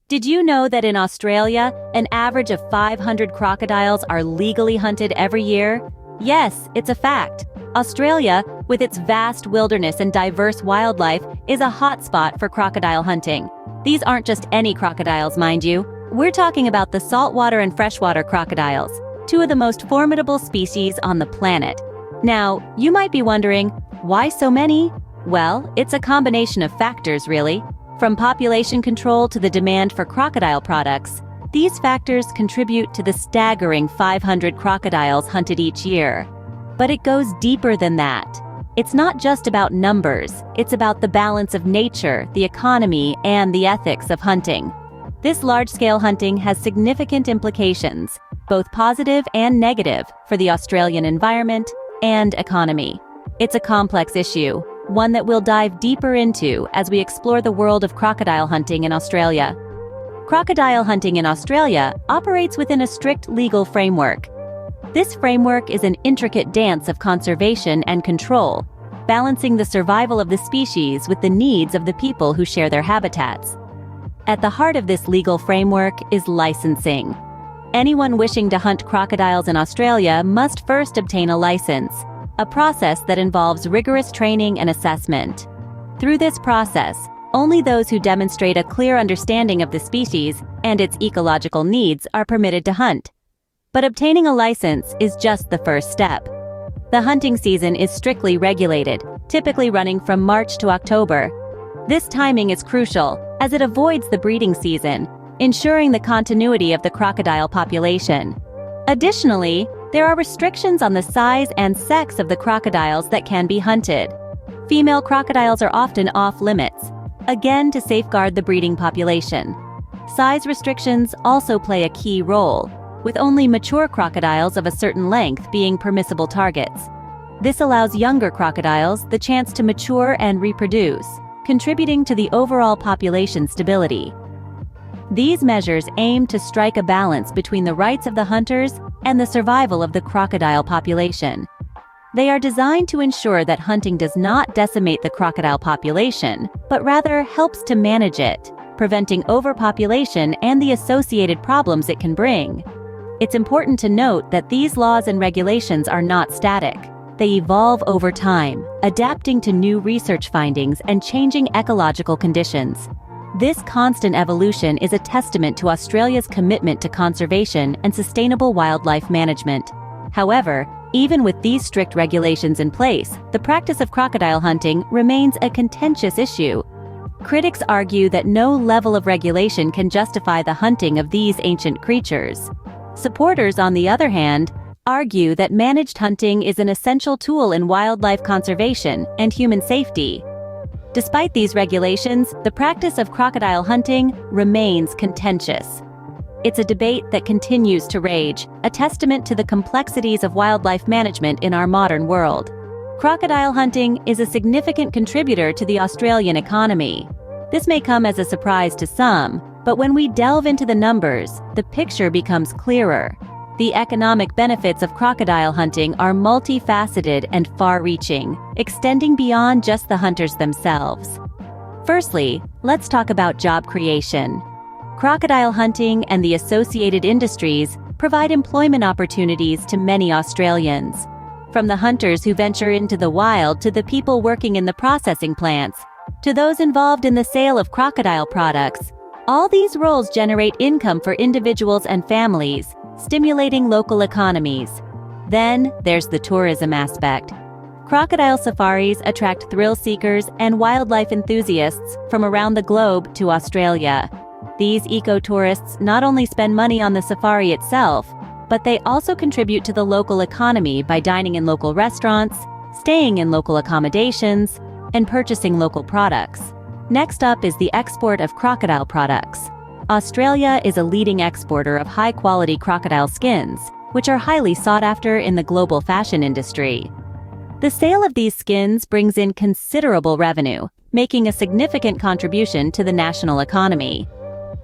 Did you know that in Australia, an average of 500 crocodiles are legally hunted every year? Yes, it's a fact. Australia, with its vast wilderness and diverse wildlife, is a hotspot for crocodile hunting. These aren't just any crocodiles, mind you. We're talking about the saltwater and freshwater crocodiles, two of the most formidable species on the planet. Now, you might be wondering, why so many? Well, it's a combination of factors, really. From population control to the demand for crocodile products, these factors contribute to the staggering 500 crocodiles hunted each year. But it goes deeper than that. It's not just about numbers, it's about the balance of nature, the economy, and the ethics of hunting. This large-scale hunting has significant implications, both positive and negative, for the Australian environment and economy. It's a complex issue, one that we'll dive deeper into as we explore the world of crocodile hunting in Australia. Crocodile hunting in Australia operates within a strict legal framework. This framework is an intricate dance of conservation and control, balancing the survival of the species with the needs of the people who share their habitats. At the heart of this legal framework is licensing. Anyone wishing to hunt crocodiles in Australia must first obtain a license, a process that involves rigorous training and assessment. Through this process, only those who demonstrate a clear understanding of the species and its ecological needs are permitted to hunt. But obtaining a license is just the first step. The hunting season is strictly regulated, typically running from March to October. This timing is crucial, as it avoids the breeding season, ensuring the continuity of the crocodile population. Additionally, there are restrictions on the size and sex of the crocodiles that can be hunted. Female crocodiles are often off-limits, again to safeguard the breeding population. Size restrictions also play a key role, with only mature crocodiles of a certain length being permissible targets. This allows younger crocodiles the chance to mature and reproduce, contributing to the overall population stability. These measures aim to strike a balance between the rights of the hunters and the survival of the crocodile population. They are designed to ensure that hunting does not decimate the crocodile population, but rather helps to manage it, preventing overpopulation and the associated problems it can bring. It's important to note that these laws and regulations are not static. They evolve over time, adapting to new research findings and changing ecological conditions. This constant evolution is a testament to Australia's commitment to conservation and sustainable wildlife management. However, even with these strict regulations in place, the practice of crocodile hunting remains a contentious issue. Critics argue that no level of regulation can justify the hunting of these ancient creatures. Supporters, on the other hand, argue that managed hunting is an essential tool in wildlife conservation and human safety. Despite these regulations, the practice of crocodile hunting remains contentious. It's a debate that continues to rage, a testament to the complexities of wildlife management in our modern world. Crocodile hunting is a significant contributor to the Australian economy. This may come as a surprise to some, but when we delve into the numbers, the picture becomes clearer. The economic benefits of crocodile hunting are multifaceted and far-reaching, extending beyond just the hunters themselves. Firstly, let's talk about job creation. Crocodile hunting and the associated industries provide employment opportunities to many Australians. From the hunters who venture into the wild to the people working in the processing plants, to those involved in the sale of crocodile products, all these roles generate income for individuals and families, stimulating local economies. Then, there's the tourism aspect. Crocodile safaris attract thrill seekers and wildlife enthusiasts from around the globe to Australia. These eco-tourists not only spend money on the safari itself, but they also contribute to the local economy by dining in local restaurants, staying in local accommodations, and purchasing local products. Next up is the export of crocodile products. Australia is a leading exporter of high-quality crocodile skins, which are highly sought after in the global fashion industry. The sale of these skins brings in considerable revenue, making a significant contribution to the national economy.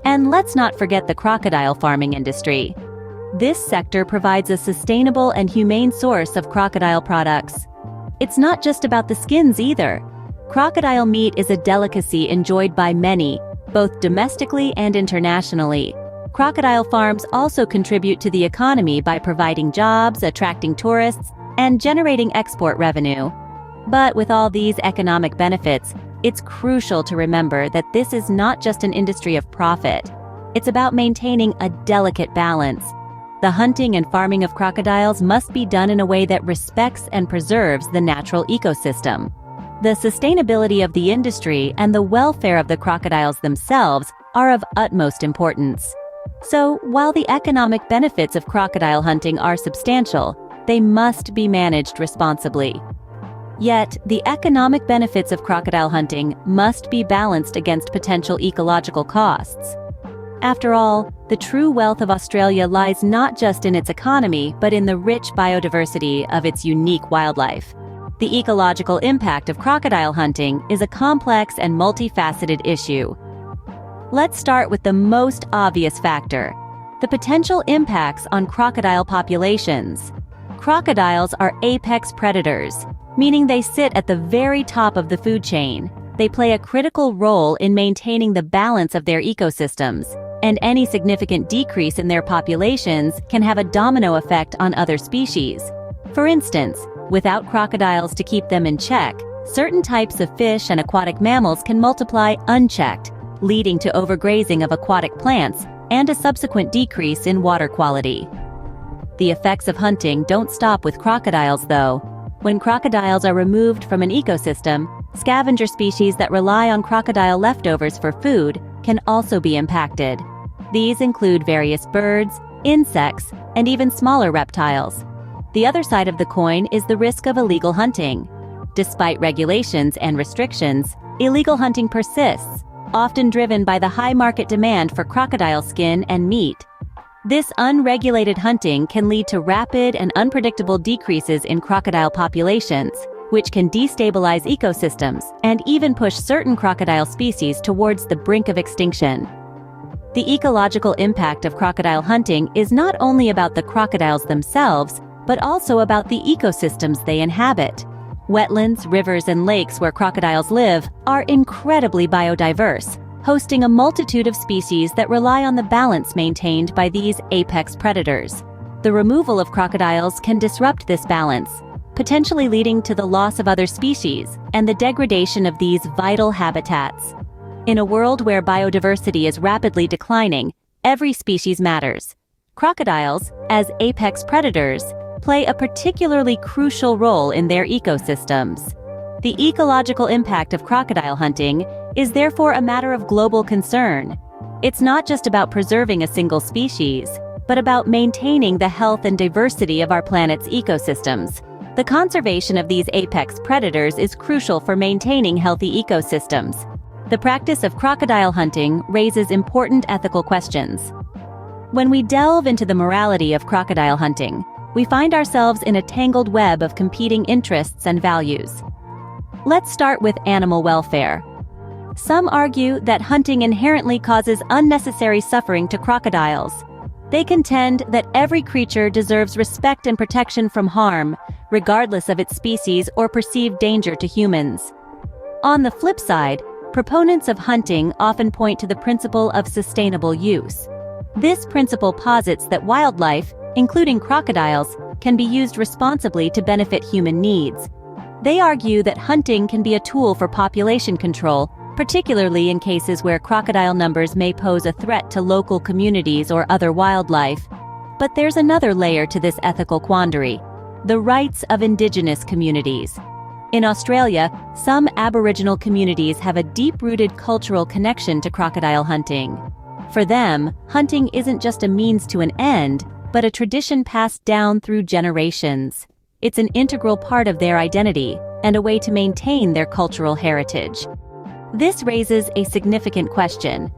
And let's not forget the crocodile farming industry. This sector provides a sustainable and humane source of crocodile products. It's not just about the skins either. Crocodile meat is a delicacy enjoyed by many, both domestically and internationally. Crocodile farms also contribute to the economy by providing jobs, attracting tourists, and generating export revenue. But with all these economic benefits, it's crucial to remember that this is not just an industry of profit. It's about maintaining a delicate balance. The hunting and farming of crocodiles must be done in a way that respects and preserves the natural ecosystem. The sustainability of the industry and the welfare of the crocodiles themselves are of utmost importance. So, while the economic benefits of crocodile hunting are substantial, they must be managed responsibly. Yet, the economic benefits of crocodile hunting must be balanced against potential ecological costs. After all, the true wealth of Australia lies not just in its economy, but in the rich biodiversity of its unique wildlife. The ecological impact of crocodile hunting is a complex and multifaceted issue. Let's start with the most obvious factor: the potential impacts on crocodile populations. Crocodiles are apex predators, meaning they sit at the very top of the food chain. They play a critical role in maintaining the balance of their ecosystems, and any significant decrease in their populations can have a domino effect on other species. For instance, without crocodiles to keep them in check, certain types of fish and aquatic mammals can multiply unchecked, leading to overgrazing of aquatic plants and a subsequent decrease in water quality. The effects of hunting don't stop with crocodiles, though. When crocodiles are removed from an ecosystem, scavenger species that rely on crocodile leftovers for food can also be impacted. These include various birds, insects, and even smaller reptiles. The other side of the coin is the risk of illegal hunting. Despite regulations and restrictions, illegal hunting persists, often driven by the high market demand for crocodile skin and meat. This unregulated hunting can lead to rapid and unpredictable decreases in crocodile populations, which can destabilize ecosystems and even push certain crocodile species towards the brink of extinction. The ecological impact of crocodile hunting is not only about the crocodiles themselves, but also about the ecosystems they inhabit. Wetlands, rivers, and lakes where crocodiles live are incredibly biodiverse, hosting a multitude of species that rely on the balance maintained by these apex predators. The removal of crocodiles can disrupt this balance, potentially leading to the loss of other species and the degradation of these vital habitats. In a world where biodiversity is rapidly declining, every species matters. Crocodiles, as apex predators, play a particularly crucial role in their ecosystems. The ecological impact of crocodile hunting is therefore a matter of global concern. It's not just about preserving a single species, but about maintaining the health and diversity of our planet's ecosystems. The conservation of these apex predators is crucial for maintaining healthy ecosystems. The practice of crocodile hunting raises important ethical questions. When we delve into the morality of crocodile hunting, we find ourselves in a tangled web of competing interests and values. Let's start with animal welfare. Some argue that hunting inherently causes unnecessary suffering to crocodiles. They contend that every creature deserves respect and protection from harm, regardless of its species or perceived danger to humans. On the flip side, proponents of hunting often point to the principle of sustainable use. This principle posits that wildlife, including crocodiles, can be used responsibly to benefit human needs. They argue that hunting can be a tool for population control, particularly in cases where crocodile numbers may pose a threat to local communities or other wildlife. But there's another layer to this ethical quandary: the rights of indigenous communities. In Australia, some Aboriginal communities have a deep-rooted cultural connection to crocodile hunting. For them, hunting isn't just a means to an end, but a tradition passed down through generations. It's an integral part of their identity and a way to maintain their cultural heritage. This raises a significant question.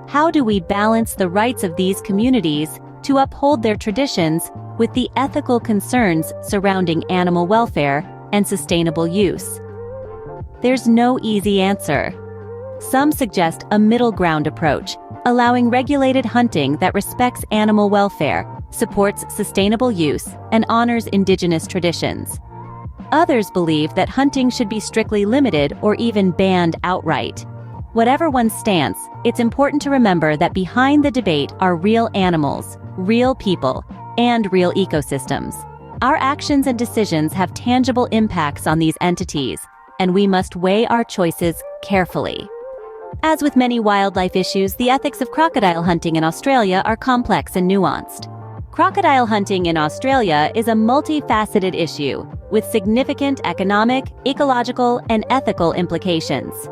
How do we balance the rights of these communities to uphold their traditions with the ethical concerns surrounding animal welfare and sustainable use? There's no easy answer. Some suggest a middle ground approach, allowing regulated hunting that respects animal welfare, supports sustainable use, and honors indigenous traditions. Others believe that hunting should be strictly limited or even banned outright. Whatever one's stance, it's important to remember that behind the debate are real animals, real people, and real ecosystems. Our actions and decisions have tangible impacts on these entities, and we must weigh our choices carefully. As with many wildlife issues, the ethics of crocodile hunting in Australia are complex and nuanced. Crocodile hunting in Australia is a multifaceted issue, with significant economic, ecological, and ethical implications.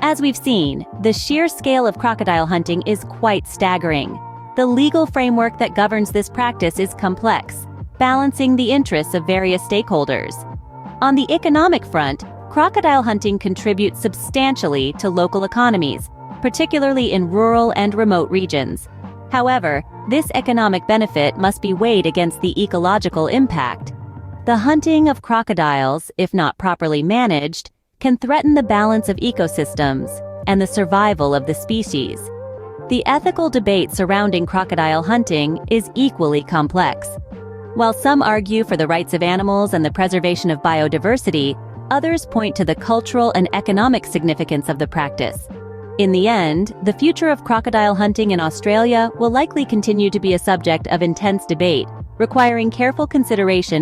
As we've seen, the sheer scale of crocodile hunting is quite staggering. The legal framework that governs this practice is complex, balancing the interests of various stakeholders. On the economic front, crocodile hunting contributes substantially to local economies, particularly in rural and remote regions. However, this economic benefit must be weighed against the ecological impact. The hunting of crocodiles, if not properly managed, can threaten the balance of ecosystems and the survival of the species. The ethical debate surrounding crocodile hunting is equally complex. While some argue for the rights of animals and the preservation of biodiversity, others point to the cultural and economic significance of the practice. In the end, the future of crocodile hunting in Australia will likely continue to be a subject of intense debate, requiring careful consideration